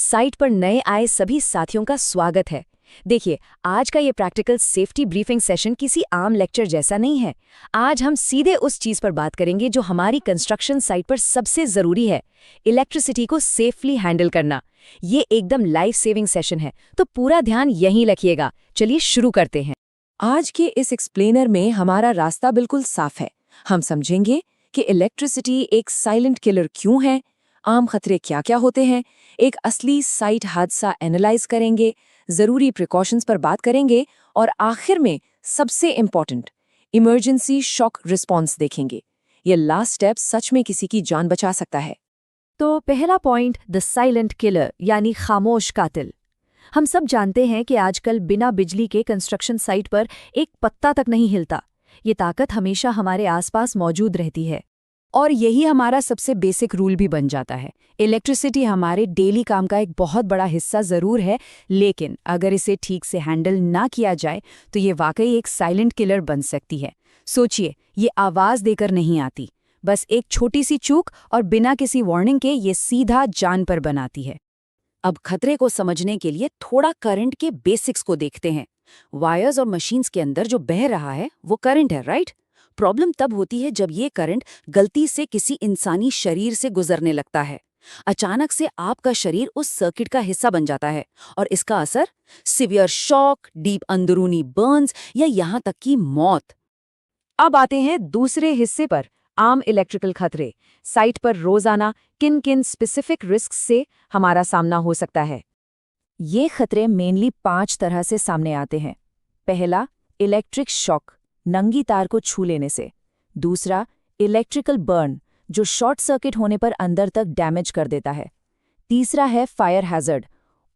Site पर नए आए सभी साथियों का स्वागत है। देखिए, आज का ये प्रैक्टिकल सेफ्टी ब्रीफिंग सेशन किसी आम लेक्चर जैसा नहीं है। आज हम सीधे उस चीज पर बात करेंगे जो हमारी कंस्ट्रक्शन साइट पर सबसे जरूरी है, इलेक्ट्रिसिटी को सेफली हैंडल करना। ये एकदम लाइफ सेविंग सेशन है, तो पूरा ध्यान यहीं रखिएगा। चलिए शुरू करते हैं। आज के इस एक्सप्लेनर में हमारा रास्ता बिल्कुल साफ है। हम समझेंगे कि इलेक्ट्रिसिटी एक साइलेंट किलर क्यों है, आम खतरे क्या-क्या होते हैं, एक असली साइट हादसा एनालाइज करेंगे, जरूरी प्रिकॉशंस पर बात करेंगे और आखिर में सबसे इम्पोर्टेंट इमरजेंसी शॉक रिस्पॉन्स देखेंगे। ये लास्ट स्टेप सच में किसी की जान बचा सकता है। तो पहला पॉइंट, द साइलेंट किलर यानी खामोश कातिल। हम सब जानते हैं कि आजकल बिना बिजली के कंस्ट्रक्शन साइट पर एक पत्ता तक नहीं हिलता। ये ताकत हमेशा हमारे आसपास मौजूद रहती है और यही हमारा सबसे बेसिक रूल भी बन जाता है। इलेक्ट्रिसिटी हमारे डेली काम का एक बहुत बड़ा हिस्सा जरूर है, लेकिन अगर इसे ठीक से हैंडल ना किया जाए तो ये वाकई एक साइलेंट किलर बन सकती है। सोचिए, ये आवाज देकर नहीं आती, बस एक छोटी सी चूक और बिना किसी वार्निंग के ये सीधा जान पर बनाती है। अब खतरे को समझने के लिए थोड़ा करंट के बेसिक्स को देखते हैं। वायर्स और मशीन्स के अंदर जो बह रहा है वो करंट है, राइट? प्रॉब्लम तब होती है जब ये करंट गलती से किसी इंसानी शरीर से गुजरने लगता है। अचानक से आपका शरीर उस सर्किट का हिस्सा बन जाता है और इसका असर सिवियर शॉक, डीप अंदरूनी बर्न्स या यहाँ तक कि मौत। अब आते हैं दूसरे हिस्से पर, आम इलेक्ट्रिकल खतरे। साइट पर रोजाना किन किन स्पेसिफिक रिस्क से हमारा सामना हो सकता है। ये खतरे मेनली 5 तरह से सामने आते हैं। पहला, इलेक्ट्रिक शॉक, नंगी तार को छू लेने से। दूसरा, इलेक्ट्रिकल बर्न, जो शॉर्ट सर्किट होने पर अंदर तक डैमेज कर देता है। तीसरा है फायर हैजर्ड,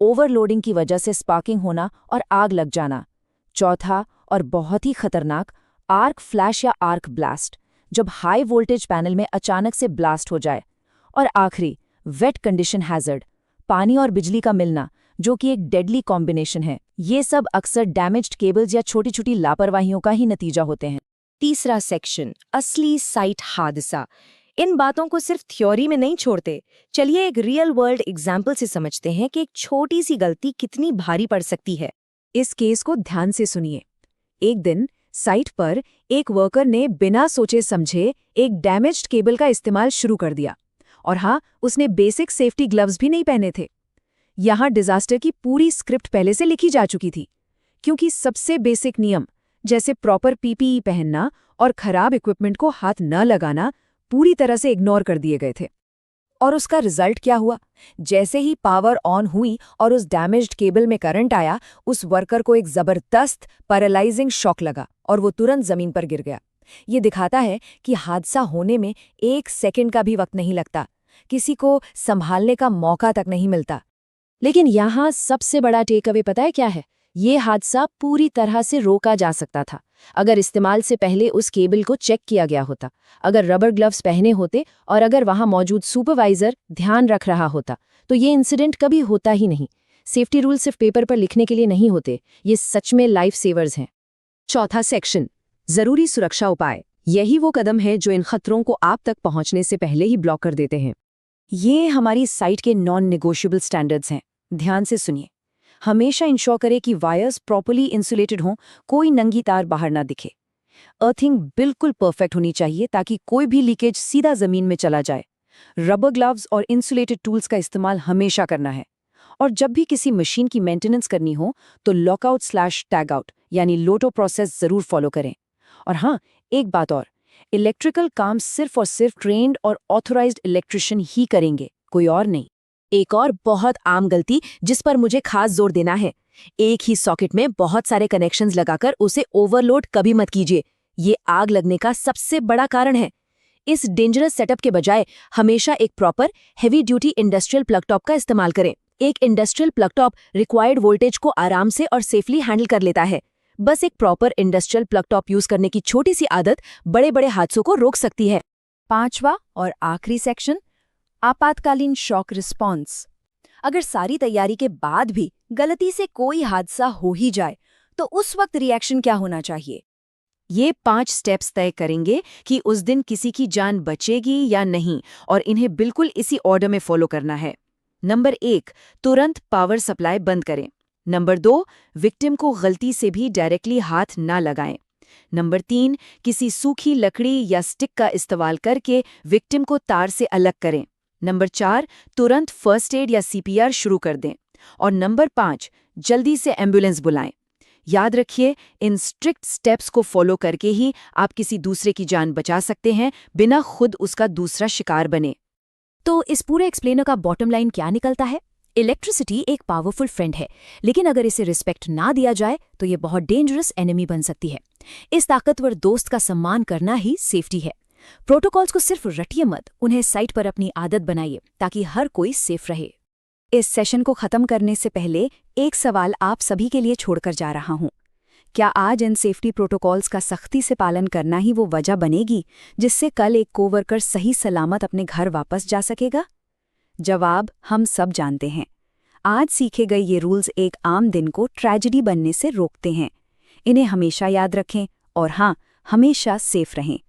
ओवरलोडिंग की वजह से स्पार्किंग होना और आग लग जाना। चौथा और बहुत ही खतरनाक, आर्क फ्लैश या आर्क ब्लास्ट, जब हाई वोल्टेज पैनल में अचानक से ब्लास्ट हो जाए। और आखिरी, वेट कंडीशन हैजर्ड, पानी और बिजली का मिलना, जो कि एक डेडली कॉम्बिनेशन है। ये सब अक्सर डैमेज्ड केबल्स या छोटी छोटी लापरवाहियों का ही नतीजा होते हैं। तीसरा सेक्शन, असली साइट हादसा। इन बातों को सिर्फ थ्योरी में नहीं छोड़ते। चलिए एक रियल वर्ल्ड एग्जाम्पल से समझते हैं कि एक छोटी सी गलती कितनी भारी पड़ सकती है। इस केस को ध्यान से सुनिए। एक दिन साइट पर एक वर्कर ने बिना सोचे समझे एक डैमेज्ड केबल का इस्तेमाल शुरू कर दिया। और हाँ, उसने बेसिक सेफ्टी ग्लव्स भी नहीं पहने थे। यहाँ डिजास्टर की पूरी स्क्रिप्ट पहले से लिखी जा चुकी थी, क्योंकि सबसे बेसिक नियम जैसे प्रॉपर पीपीई पहनना और खराब इक्विपमेंट को हाथ न लगाना पूरी तरह से इग्नोर कर दिए गए थे। और उसका रिजल्ट क्या हुआ? जैसे ही पावर ऑन हुई और उस डैमेज्ड केबल में करंट आया, उस वर्कर को एक जबरदस्त पैरालाइजिंग शॉक लगा और वो तुरंत जमीन पर गिर गया। ये दिखाता है कि हादसा होने में 1 सेकंड का भी वक्त नहीं लगता, किसी को संभालने का मौका तक नहीं मिलता। लेकिन यहाँ सबसे बड़ा टेक अवे पता है क्या है? ये हादसा पूरी तरह से रोका जा सकता था अगर इस्तेमाल से पहले उस केबल को चेक किया गया होता, अगर रबर ग्लव्स पहने होते और अगर वहां मौजूद सुपरवाइजर ध्यान रख रहा होता, तो ये इंसिडेंट कभी होता ही नहीं। सेफ्टी रूल सिर्फ पेपर पर लिखने के लिए नहीं होते, ये सच में लाइफ सेवर्स हैं। चौथा सेक्शन, जरूरी सुरक्षा उपाय। यही वो कदम है जो इन खतरों को आप तक पहुंचने से पहले ही ब्लॉक कर देते हैं। ये हमारी साइट के नॉन नेगोशिएबल स्टैंडर्ड्स हैं। ध्यान से सुनिए। हमेशा इंश्योर करें कि वायर्स प्रॉपर्ली इंसुलेटेड हों, कोई नंगी तार बाहर ना दिखे। अर्थिंग बिल्कुल परफेक्ट होनी चाहिए ताकि कोई भी लीकेज सीधा जमीन में चला जाए। रबर ग्लव्स और इंसुलेटेड टूल्स का इस्तेमाल हमेशा करना है। और जब भी किसी मशीन की मेंटेनेंस करनी हो तो लॉकआउट/टैगआउट यानी लोटो प्रोसेस जरूर फॉलो करें। और हाँ, एक बात और, इलेक्ट्रिकल काम सिर्फ और सिर्फ ट्रेन्ड और ऑथोराइज्ड इलेक्ट्रिशियन ही करेंगे, कोई और नहीं। एक और बहुत आम गलती जिस पर मुझे खास जोर देना है, एक ही सॉकेट में बहुत सारे कनेक्शंस लगाकर उसे ओवरलोड कभी मत कीजिए। ये आग लगने का सबसे बड़ा कारण है। इस डेंजरस सेटअप के बजाय हमेशा एक proper heavy duty industrial plug top का इस्तेमाल करें। एक industrial plug top required voltage को आराम से और सेफली हैंडल कर लेता है। बस एक proper industrial plug top use करने की छोटी सी आदत बड़े बड़े हादसों को रोक सकती है। पांचवा और आखिरी सेक्शन, आपातकालीन शॉक रिस्पॉन्स। अगर सारी तैयारी के बाद भी गलती से कोई हादसा हो ही जाए तो उस वक्त रिएक्शन क्या होना चाहिए? ये 5 स्टेप्स तय करेंगे कि उस दिन किसी की जान बचेगी या नहीं, और इन्हें बिल्कुल इसी ऑर्डर में फॉलो करना है। नंबर 1, तुरंत पावर सप्लाई बंद करें। नंबर 2, विक्टिम को गलती से भी डायरेक्टली हाथ ना लगाएं। नंबर 3, किसी सूखी लकड़ी या स्टिक का इस्तेमाल करके विक्टिम को तार से अलग करें। नंबर 4, तुरंत फर्स्ट एड या सीपीआर शुरू कर दें। और नंबर 5, जल्दी से एम्बुलेंस बुलाएं। याद रखिए, इन स्ट्रिक्ट स्टेप्स को फॉलो करके ही आप किसी दूसरे की जान बचा सकते हैं, बिना खुद उसका दूसरा शिकार बने। तो इस पूरे एक्सप्लेनर का बॉटम लाइन क्या निकलता है? इलेक्ट्रिसिटी एक पावरफुल फ्रेंड है, लेकिन अगर इसे रिस्पेक्ट ना दिया जाए तो ये बहुत डेंजरस एनिमी बन सकती है। इस ताकतवर दोस्त का सम्मान करना ही सेफ्टी है। प्रोटोकॉल्स को सिर्फ रटिए मत, उन्हें साइट पर अपनी आदत बनाइए ताकि हर कोई सेफ रहे। इस सेशन को खत्म करने से पहले एक सवाल आप सभी के लिए छोड़कर जा रहा हूं। क्या आज इन सेफ्टी प्रोटोकॉल्स का सख्ती से पालन करना ही वो वजह बनेगी जिससे कल एक कोवर्कर सही सलामत अपने घर वापस जा सकेगा? जवाब हम सब जानते हैं। आज सीखे गए ये रूल्स एक आम दिन को ट्रेजेडी बनने से रोकते हैं। इन्हें हमेशा याद रखें और हाँ, हमेशा सेफ रहें।